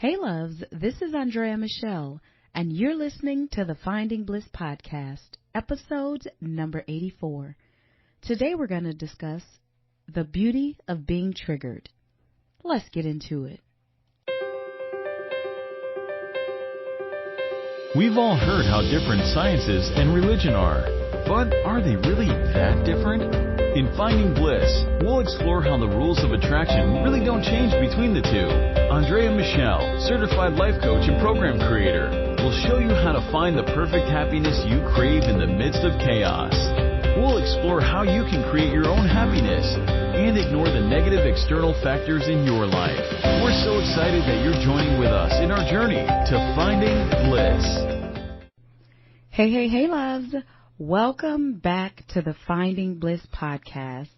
Hey loves, this is Andrea Michelle, and you're listening to the Finding Bliss podcast, episode number 84. Today we're going to discuss the beauty of being triggered. Let's get into it. We've all heard how different sciences and religion are, but are they really that different? In Finding Bliss, we'll explore how the rules of attraction really don't change between the two. Andrea Michelle, certified life coach and program creator, will show you how to find the perfect happiness you crave in the midst of chaos. We'll explore how you can create your own happiness and ignore the negative external factors in your life. We're so excited that you're joining with us in our journey to Finding Bliss. Hey loves. Welcome back to the Finding Bliss podcast.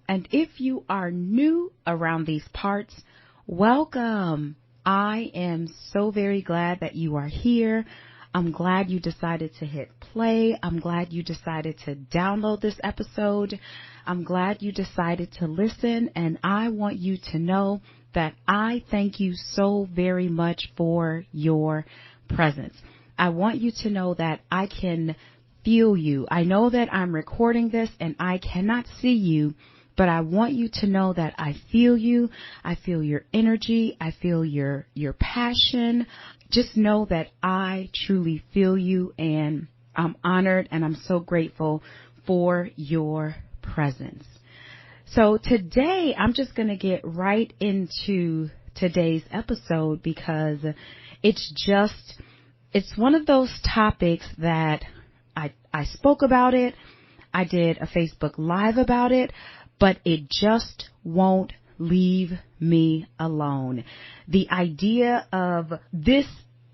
And if you are new around these parts, welcome. I am so very glad that you are here. I'm glad you decided to hit play. I'm glad you decided to download this episode. I'm glad you decided to listen. And I want you to know that I thank you so very much for your presence. I want you to know that I can feel you. I know that I'm recording this and I cannot see you, but I want you to know that I feel you. I feel your energy. I feel your passion. Just know that I truly feel you, and I'm honored and I'm so grateful for your presence. So today I'm just going to get right into today's episode because it's one of those topics that I spoke about it. I did a Facebook Live about it, but it just won't leave me alone. The idea of this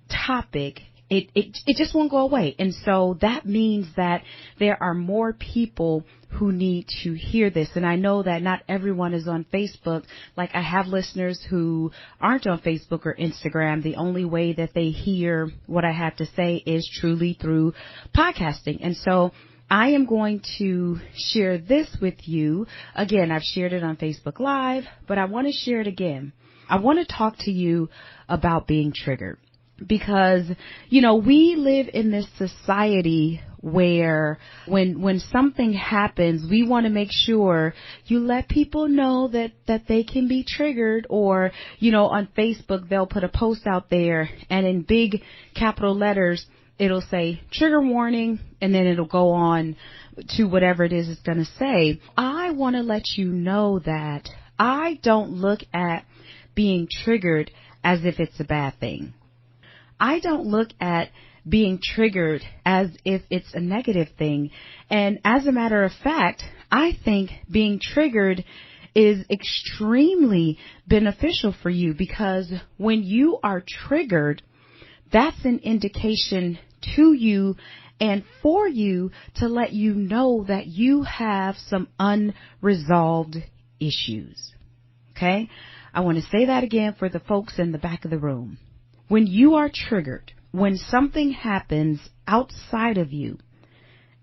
topic, it just won't go away. And so that means that there are more people who need to hear this. And I know that not everyone is on Facebook. Like, I have listeners who aren't on Facebook or Instagram. The only way that they hear what I have to say is truly through podcasting. And so I am going to share this with you. Again, I've shared it on Facebook Live, but I want to share it again. I want to talk to you about being triggered. Because, we live in this society where when something happens, we want to make sure you let people know that they can be triggered. Or, on Facebook, they'll put a post out there and in big capital letters, it'll say trigger warning, and then it'll go on to whatever it is it's going to say. I want to let you know that I don't look at being triggered as if it's a bad thing. I don't look at being triggered as if it's a negative thing. And as a matter of fact, I think being triggered is extremely beneficial for you, because when you are triggered, that's an indication to you and for you to let you know that you have some unresolved issues. Okay? I want to say that again for the folks in the back of the room. When you are triggered, when something happens outside of you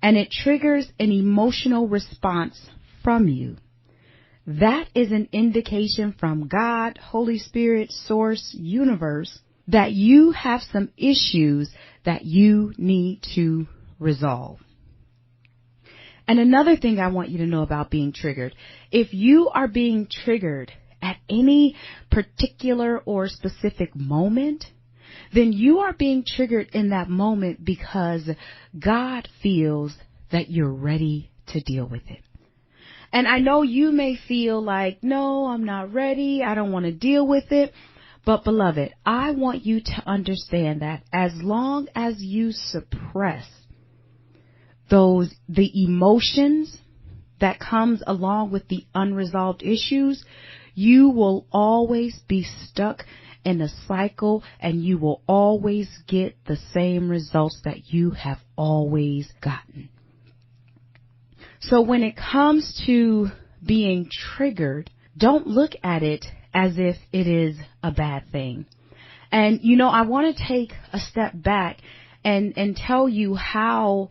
and it triggers an emotional response from you, that is an indication from God, Holy Spirit, Source, Universe, that you have some issues that you need to resolve. And another thing I want you to know about being triggered, if you are being triggered at any particular or specific moment, then you are being triggered in that moment because God feels that you're ready to deal with it. And I know you may feel like, no, I'm not ready. I don't want to deal with it. But beloved, I want you to understand that as long as you suppress the emotions that comes along with the unresolved issues, you will always be stuck in a cycle, and you will always get the same results that you have always gotten. So when it comes to being triggered, don't look at it as if it is a bad thing. And, I want to take a step back and tell you how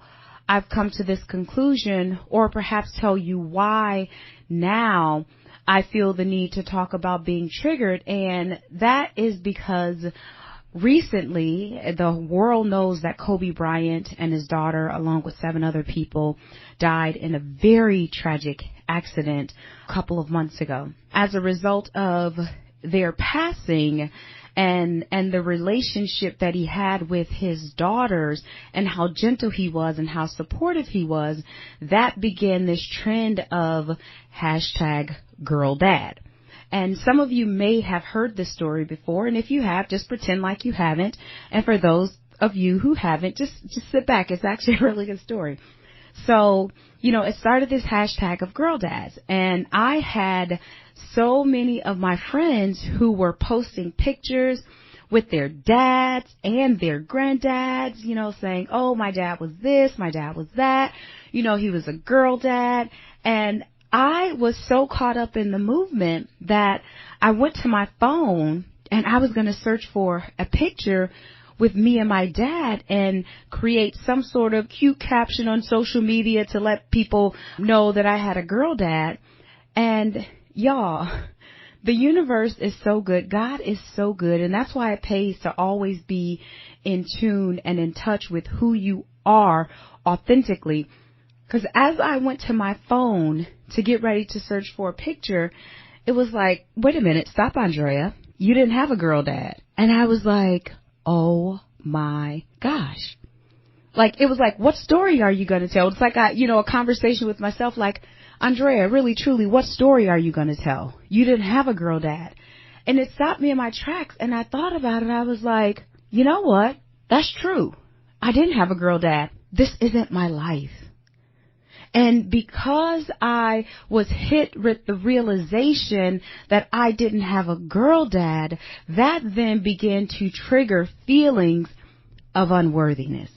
I've come to this conclusion, or perhaps tell you why now I feel the need to talk about being triggered, and that is because recently the world knows that Kobe Bryant and his daughter, along with 7 other people, died in a very tragic accident a couple of months ago. As a result of their passing and the relationship that he had with his daughters and how gentle he was and how supportive he was, that began this trend of #girldad. And some of you may have heard this story before, and if you have, just pretend like you haven't. And for those of you who haven't, just sit back. It's actually a really good story. So, it started this hashtag of girl dads, and I had so many of my friends who were posting pictures with their dads and their granddads, saying, oh, my dad was this, my dad was that, he was a girl dad. And I was so caught up in the movement that I went to my phone and I was going to search for a picture with me and my dad and create some sort of cute caption on social media to let people know that I had a girl dad. And y'all, the universe is so good. God is so good. And that's why it pays to always be in tune and in touch with who you are authentically. Because as I went to my phone to get ready to search for a picture, it was like, wait a minute, stop, Andrea. You didn't have a girl dad. And I was like, oh my gosh. Like, it was like, what story are you going to tell? It's like, a conversation with myself, like, Andrea, really, truly, what story are you going to tell? You didn't have a girl dad. And it stopped me in my tracks. And I thought about it. I was like, you know what? That's true. I didn't have a girl dad. This isn't my life. And because I was hit with the realization that I didn't have a girl dad, that then began to trigger feelings of unworthiness,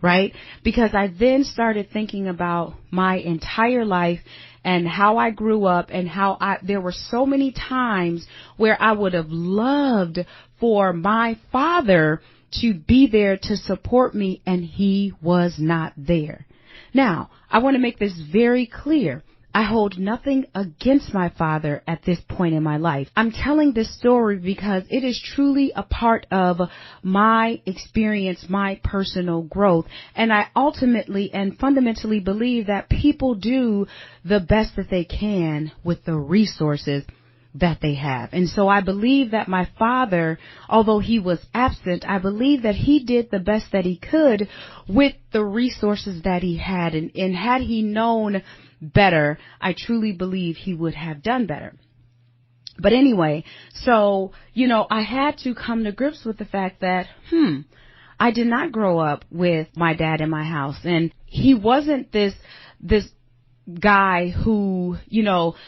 right? Because I then started thinking about my entire life and how I grew up and how there were so many times where I would have loved for my father to be there to support me, and he was not there. Now, I want to make this very clear. I hold nothing against my father at this point in my life. I'm telling this story because it is truly a part of my experience, my personal growth. And I ultimately and fundamentally believe that people do the best that they can with the resources that they have. And so I believe that my father, although he was absent, I believe that he did the best that he could with the resources that he had. And had he known better, I truly believe he would have done better. But anyway, so, I had to come to grips with the fact that, I did not grow up with my dad in my house. And he wasn't this guy who,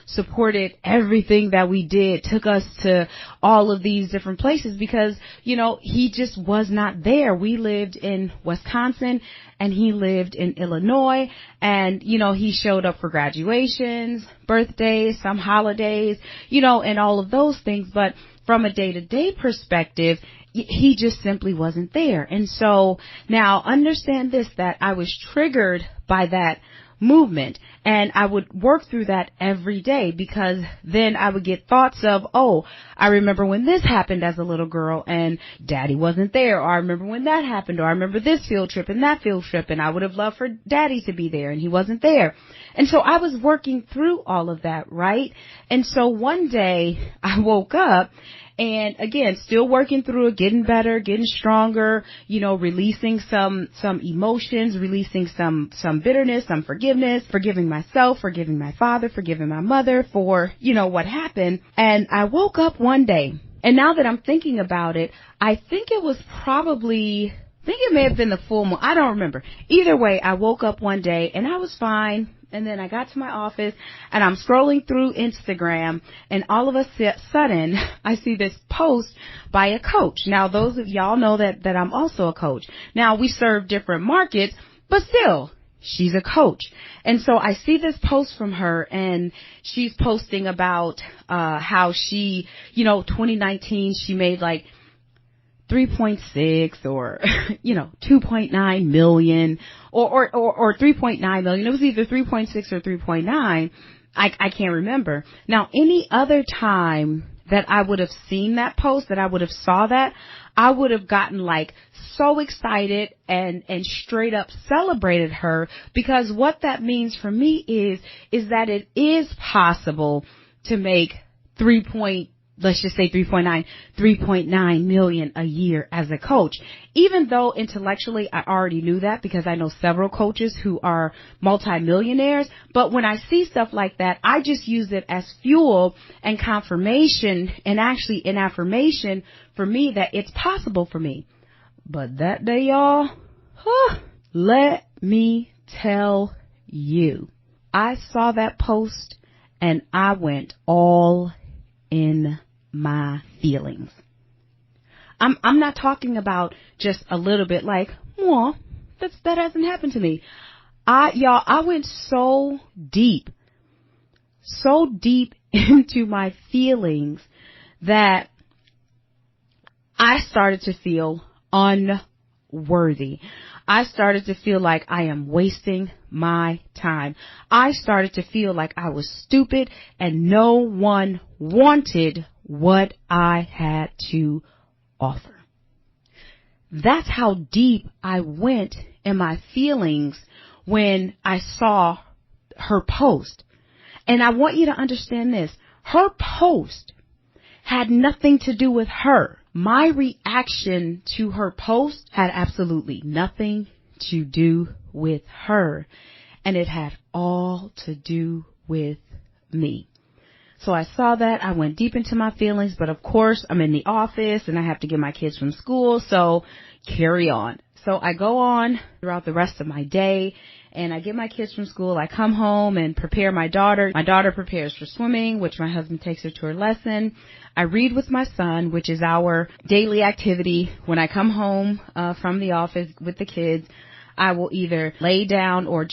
supported everything that we did, took us to all of these different places because, he just was not there. We lived in Wisconsin and he lived in Illinois, and, he showed up for graduations, birthdays, some holidays, and all of those things. But from a day-to-day perspective, he just simply wasn't there. And so now understand this, that I was triggered by that movement, and I would work through that every day, because then I would get thoughts of, oh, I remember when this happened as a little girl and daddy wasn't there, or I remember when that happened, or I remember this field trip and that field trip, and I would have loved for daddy to be there and he wasn't there. And so I was working through all of that, right? And so one day I woke up, and again, still working through it, getting better, getting stronger, releasing some emotions, releasing some bitterness, some forgiveness, forgiving myself, forgiving my father, forgiving my mother for, what happened. And I woke up one day, and now that I'm thinking about it, I think it may have been the full moon. I don't remember. Either way, I woke up one day and I was fine. And then I got to my office and I'm scrolling through Instagram, and all of a sudden I see this post by a coach. Now, those of y'all know that I'm also a coach. Now, we serve different markets, but still, she's a coach. And so I see this post from her, and she's posting about how she, 2019, she made like 3.6 or, 2.9 million or 3.9 million. It was either 3.6 or 3.9. I can't remember. Now, any other time that I would have seen that post, that I would have saw that, I would have gotten like so excited and straight up celebrated her, because what that means for me is that it is possible to make let's just say 3.9 million a year as a coach. Even though intellectually I already knew that, because I know several coaches who are multimillionaires. But when I see stuff like that, I just use it as fuel and confirmation, and actually an affirmation for me that it's possible for me. But that day, y'all, let me tell you, I saw that post and I went all in my feelings. I'm not talking about just a little bit like, well, that hasn't happened to me. I went so deep into my feelings that I started to feel unworthy. I started to feel like I am wasting my time. I started to feel like I was stupid and no one wanted what I had to offer. That's how deep I went in my feelings when I saw her post. And I want you to understand this. Her post had nothing to do with her. My reaction to her post had absolutely nothing to do with her, and it had all to do with me. So I saw that. I went deep into my feelings, but of course I'm in the office and I have to get my kids from school, so carry on. So I go on throughout the rest of my day, and I get my kids from school. I come home and prepare my daughter. My daughter prepares for swimming, which my husband takes her to her lesson. I read with my son, which is our daily activity. When I come home from the office with the kids, I will either lay down or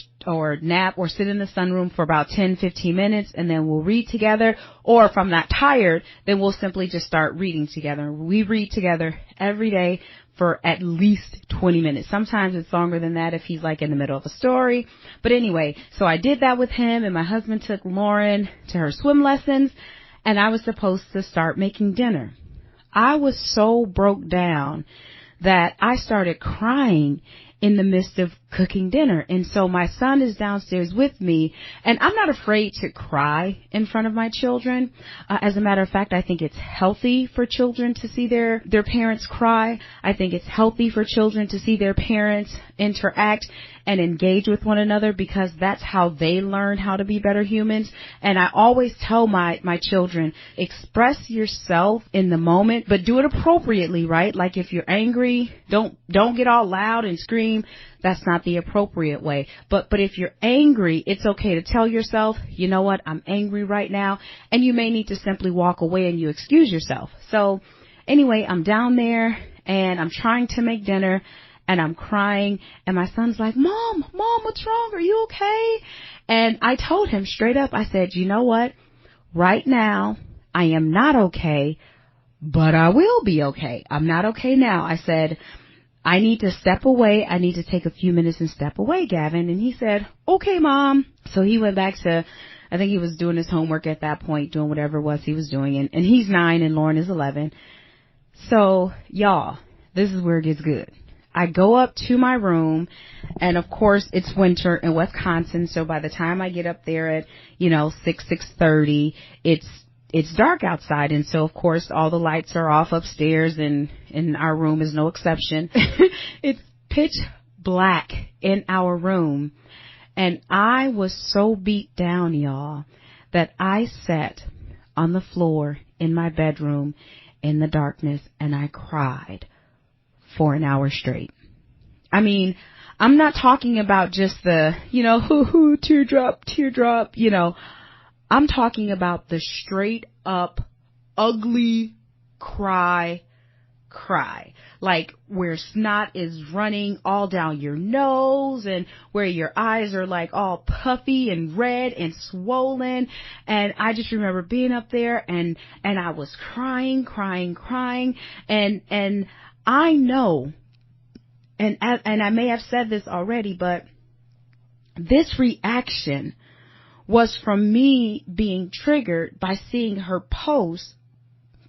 nap or sit in the sunroom for about 10-15 minutes, and then we'll read together. Or if I'm not tired, then we'll simply just start reading together. We read together every day for at least 20 minutes. Sometimes it's longer than that if he's like in the middle of a story. But anyway, so I did that with him, and my husband took Lauren to her swim lessons, and I was supposed to start making dinner. I was so broke down that I started crying in the midst of cooking dinner. And so my son is downstairs with me, and I'm not afraid to cry in front of my children. As a matter of fact, I think it's healthy for children to see their parents cry. I think it's healthy for children to see their parents interact and engage with one another, because that's how they learn how to be better humans. And I always tell my children, express yourself in the moment, but do it appropriately, right? Like if you're angry, don't get all loud and scream. That's not the appropriate way. But if you're angry, it's okay to tell yourself, you know what, I'm angry right now. And you may need to simply walk away and you excuse yourself. So anyway, I'm down there and I'm trying to make dinner, and I'm crying, and my son's like, Mom, what's wrong? Are you okay? And I told him straight up, I said, you know what? Right now, I am not okay, but I will be okay. I'm not okay now. I said, I need to step away. I need to take a few minutes and step away, Gavin. And he said, okay, Mom. So he went back to, I think he was doing his homework at that point, doing whatever it was he was doing. And he's 9 and Lauren is 11. So y'all, this is where it gets good. I go up to my room, and of course it's winter in Wisconsin. So by the time I get up there at, 6:30, it's dark outside. And so of course all the lights are off upstairs, and our room is no exception. It's pitch black in our room. And I was so beat down, y'all, that I sat on the floor in my bedroom in the darkness and I cried for an hour straight. I mean, I'm not talking about just the, teardrop, I'm talking about the straight up ugly cry, like where snot is running all down your nose and where your eyes are like all puffy and red and swollen. And I just remember being up there and I was crying. And I know, and I may have said this already, but this reaction was from me being triggered by seeing her post.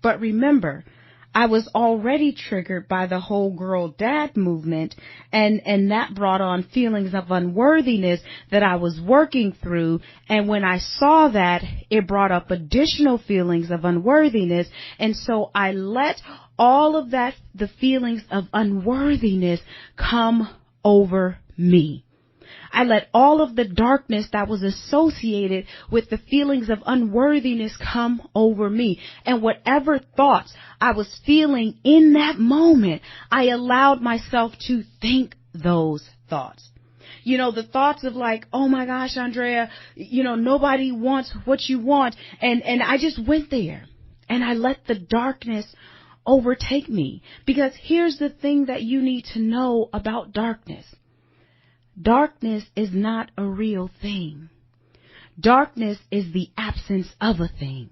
But remember, I was already triggered by the whole girl dad movement, and that brought on feelings of unworthiness that I was working through. And when I saw that, it brought up additional feelings of unworthiness. And so I let all of that, the feelings of unworthiness, come over me. I let all of the darkness that was associated with the feelings of unworthiness come over me. And whatever thoughts I was feeling in that moment, I allowed myself to think those thoughts. You know, the thoughts of like, oh my gosh, Andrea, you know, nobody wants what you want. And I just went there and I let the darkness overtake me. Because here's the thing that you need to know about darkness. Darkness is not a real thing. Darkness is the absence of a thing.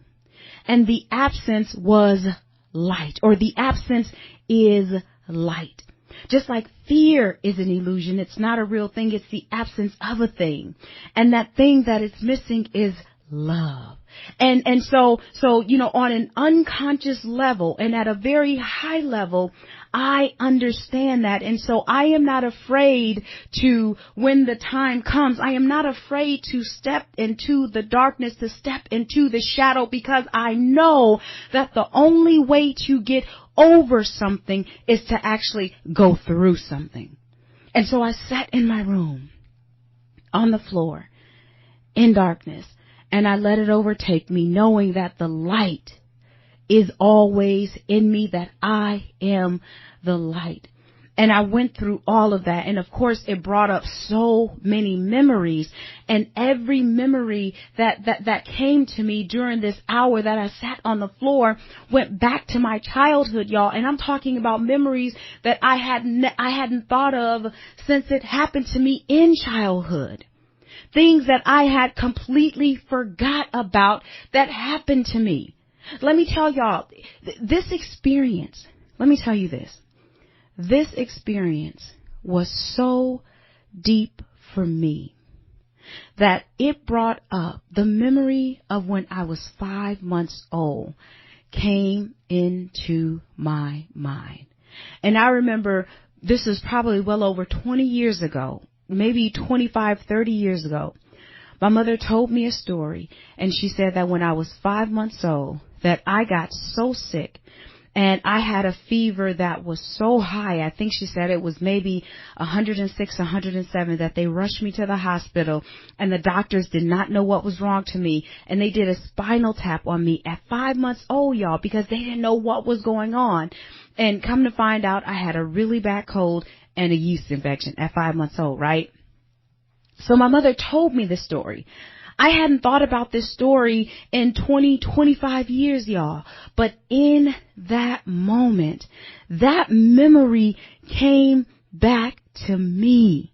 And the absence was light, or the absence is light. Just like fear is an illusion, it's not a real thing, it's the absence of a thing. And that thing that is missing is love. And so, you know, on an unconscious level and at a very high level, I understand that. And so I am not afraid to, when the time comes, I am not afraid to step into the darkness, to step into the shadow, because I know that the only way to get over something is to actually go through something. And so I sat in my room on the floor in darkness, and I let it overtake me, knowing that the light is always in me, that I am the light. And I went through all of that. And of course, it brought up so many memories, and every memory that came to me during this hour that I sat on the floor went back to my childhood, y'all. And I'm talking about memories that I hadn't thought of since it happened to me in childhood. Things that I had completely forgot about that happened to me. Let me tell y'all, this experience, let me tell you this. This experience was so deep for me that it brought up the memory of when I was 5 months old came into my mind. And I remember this is probably well over 20 years ago, maybe 25, 30 years ago. My mother told me a story, and she said that when I was 5 months old, that I got so sick and I had a fever that was so high. I think she said it was maybe 106, 107, that they rushed me to the hospital, and the doctors did not know what was wrong to me. And they did a spinal tap on me at 5 months old, y'all, because they didn't know what was going on. And come to find out, I had a really bad cold and a yeast infection at 5 months old, right? So my mother told me this story. I hadn't thought about this story in 20, 25 years, y'all. But in that moment, that memory came back to me.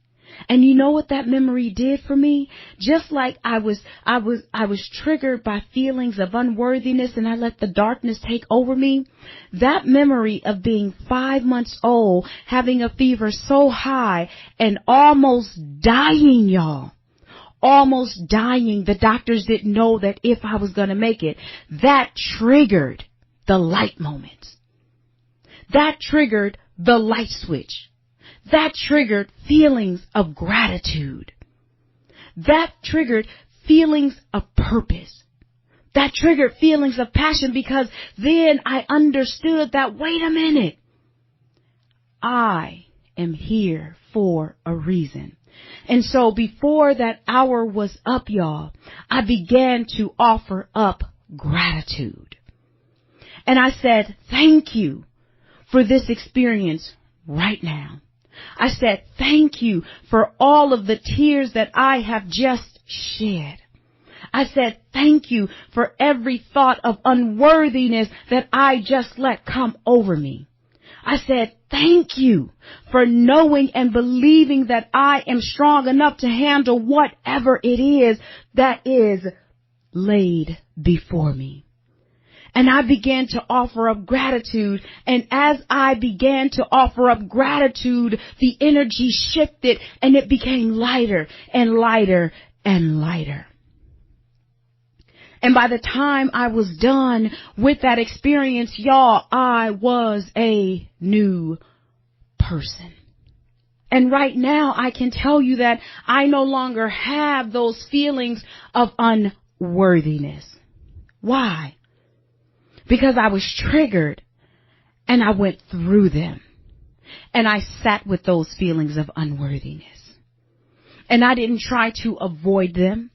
And you know what that memory did for me? Just like I was triggered by feelings of unworthiness, and I let the darkness take over me. That memory of being 5 months old, having a fever so high and almost dying, y'all. Almost dying. The doctors didn't know that if I was going to make it. That triggered the light moments. That triggered the light switch. That triggered feelings of gratitude. That triggered feelings of purpose. That triggered feelings of passion, because then I understood that, wait a minute, I am here for a reason. And so before that hour was up, y'all, I began to offer up gratitude. And I said, thank you for this experience right now. I said, thank you for all of the tears that I have just shed. I said, thank you for every thought of unworthiness that I just let come over me. I said, thank you for knowing and believing that I am strong enough to handle whatever it is that is laid before me. And I began to offer up gratitude. And as I began to offer up gratitude, the energy shifted and it became lighter and lighter and lighter. And by the time I was done with that experience, y'all, I was a new person. And right now I can tell you that I no longer have those feelings of unworthiness. Why? Because I was triggered and I went through them. And I sat with those feelings of unworthiness. And I didn't try to avoid them.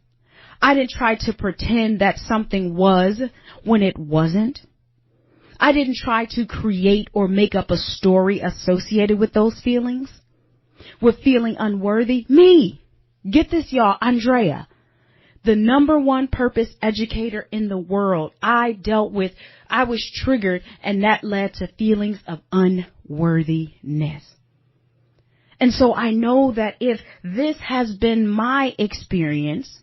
I didn't try to pretend that something was when it wasn't. I didn't try to create or make up a story associated with those feelings. With feeling unworthy. Me. Get this, y'all. Andrea. The number one purpose educator in the world. I was triggered, and that led to feelings of unworthiness. And so I know that if this has been my experience,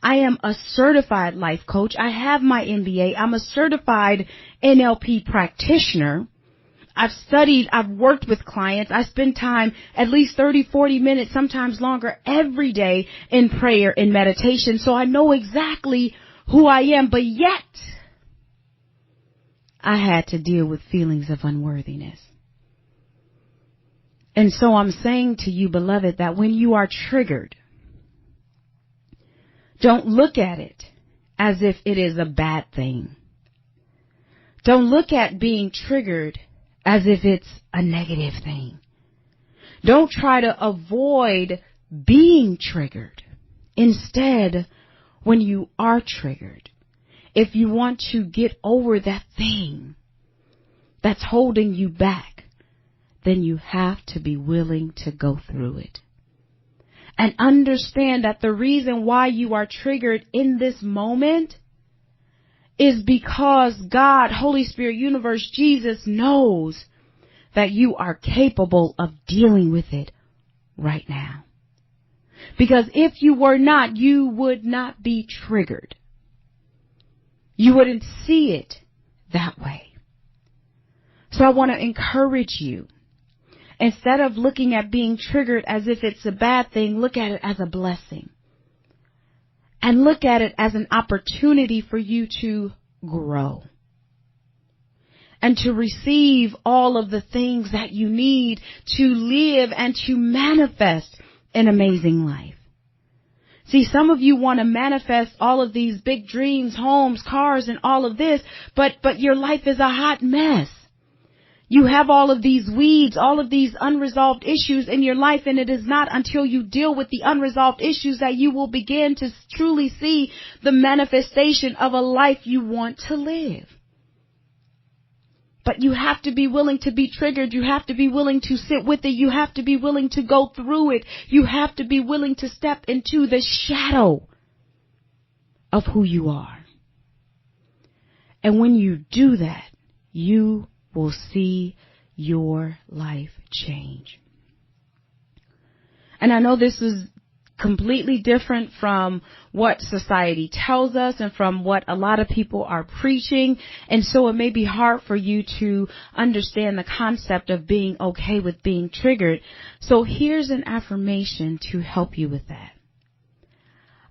I am a certified life coach. I have my MBA. I'm a certified NLP practitioner. I've studied, I've worked with clients. I spend time at least 30, 40 minutes, sometimes longer, every day in prayer and meditation. So I know exactly who I am, but yet I had to deal with feelings of unworthiness. And so I'm saying to you, beloved, that when you are triggered, don't look at it as if it is a bad thing. Don't look at being triggered as if it's a negative thing. Don't try to avoid being triggered. Instead, when you are triggered, if you want to get over that thing that's holding you back, then you have to be willing to go through it. And understand that the reason why you are triggered in this moment is because God, Holy Spirit, universe, Jesus knows that you are capable of dealing with it right now. Because if you were not, you would not be triggered. You wouldn't see it that way. So I want to encourage you. Instead of looking at being triggered as if it's a bad thing, look at it as a blessing. And look at it as an opportunity for you to grow. And to receive all of the things that you need to live and to manifest an amazing life. See, some of you want to manifest all of these big dreams, homes, cars, and all of this, but your life is a hot mess. You have all of these weeds, all of these unresolved issues in your life, and it is not until you deal with the unresolved issues that you will begin to truly see the manifestation of a life you want to live. But you have to be willing to be triggered. You have to be willing to sit with it. You have to be willing to go through it. You have to be willing to step into the shadow of who you are. And when you do that, you will see your life change. And I know this is completely different from what society tells us and from what a lot of people are preaching. And so it may be hard for you to understand the concept of being okay with being triggered. So here's an affirmation to help you with that.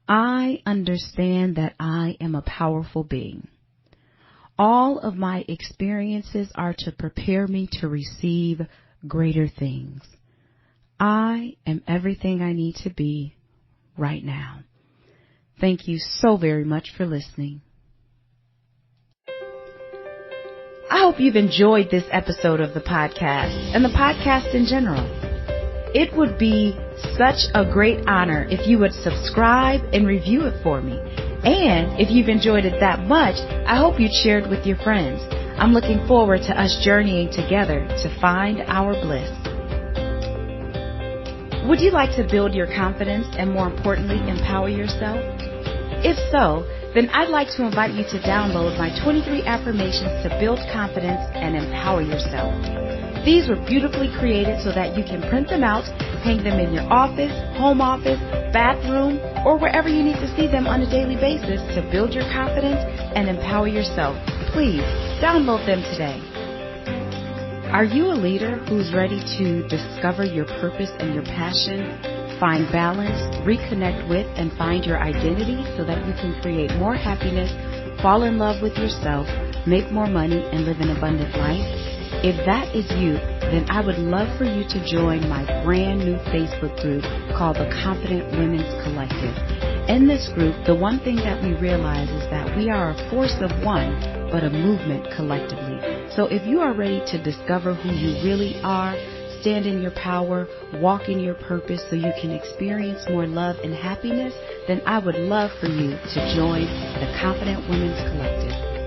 I understand that I am a powerful being. All of my experiences are to prepare me to receive greater things. I am everything I need to be right now. Thank you so very much for listening. I hope you've enjoyed this episode of the podcast and the podcast in general. It would be such a great honor if you would subscribe and review it for me. And if you've enjoyed it that much, I hope you'd share it with your friends. I'm looking forward to us journeying together to find our bliss. Would you like to build your confidence and, more importantly, empower yourself? If so, then I'd like to invite you to download my 23 affirmations to build confidence and empower yourself. These were beautifully created so that you can print them out, hang them in your office, home office, bathroom, or wherever you need to see them on a daily basis to build your confidence and empower yourself. Please download them today. Are you a leader who's ready to discover your purpose and your passion find balance, reconnect with, and find your identity so that you can create more happiness, fall in love with yourself, make more money, and live an abundant life? If that is you, then I would love for you to join my brand new Facebook group called the Confident Women's Collective. In this group, the one thing that we realize is that we are a force of one, but a movement collectively. So if you are ready to discover who you really are, stand in your power, walk in your purpose so you can experience more love and happiness, then I would love for you to join the Confident Women's Collective.